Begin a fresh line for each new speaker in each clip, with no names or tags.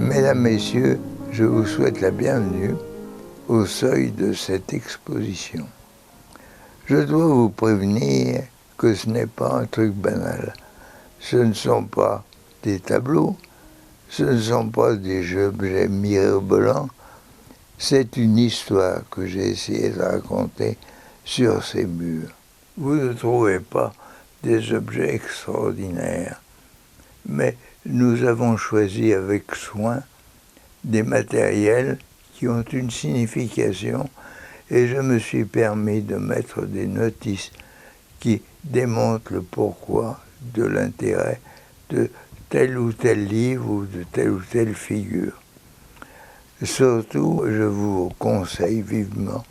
Mesdames, Messieurs, je vous souhaite la bienvenue au seuil de cette exposition. Je dois vous prévenir que ce n'est pas un truc banal. Ce ne sont pas des tableaux, ce ne sont pas des objets mirobolants, c'est une histoire que j'ai essayé de raconter sur ces murs. Vous ne trouvez pas des objets extraordinaires, mais nous avons choisi avec soin des matériels qui ont une signification et je me suis permis de mettre des notices qui démontrent le pourquoi de l'intérêt de tel ou tel livre ou de telle ou telle figure. Surtout, je vous conseille vivement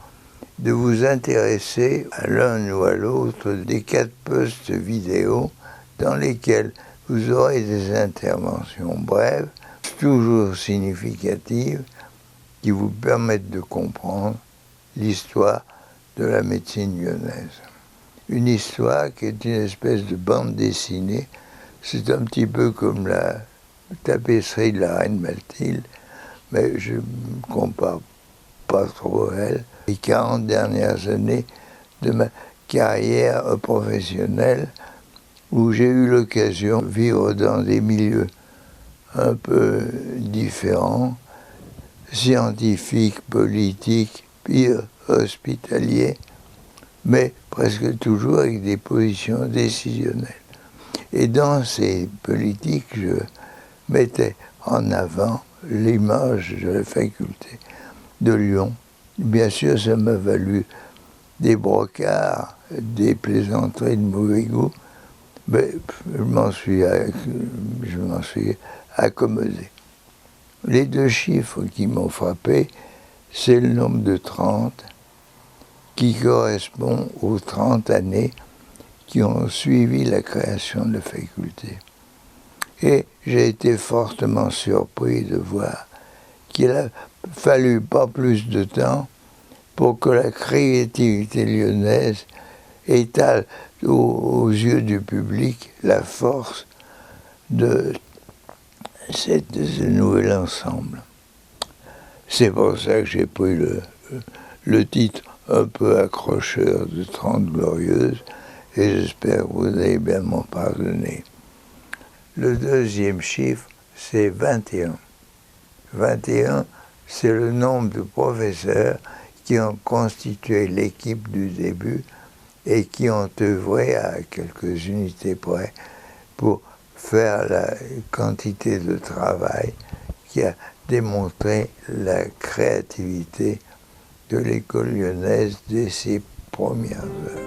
de vous intéresser à l'un ou à l'autre des 4 posts vidéo dans lesquels vous aurez des interventions brèves, toujours significatives, qui vous permettent de comprendre l'histoire de la médecine lyonnaise. Une histoire qui est une espèce de bande dessinée, c'est un petit peu comme la tapisserie de la reine Mathilde, mais je ne compare pas trop à elle. Les 40 dernières années de ma carrière professionnelle, où j'ai eu l'occasion de vivre dans des milieux un peu différents, scientifiques, politiques, pire, hospitaliers, mais presque toujours avec des positions décisionnelles. Et dans ces politiques, je mettais en avant l'image de la faculté de Lyon. Bien sûr, ça m'a valu des brocards, des plaisanteries de mauvais goût, mais je m'en suis accommodé. Les 2 chiffres qui m'ont frappé, c'est le nombre de 30, qui correspond aux 30 années qui ont suivi la création de la faculté. Et j'ai été fortement surpris de voir qu'il a fallu pas plus de temps pour que la créativité lyonnaise étale aux yeux du public la force de ce nouvel ensemble. C'est pour ça que j'ai pris le titre un peu accrocheur de 30 glorieuses, et j'espère que vous allez bien m'en pardonner. Le 2e chiffre, c'est 21. 21, c'est le nombre de professeurs qui ont constitué l'équipe du début et qui ont œuvré à quelques unités près pour faire la quantité de travail qui a démontré la créativité de l'école lyonnaise dès ses premières heures.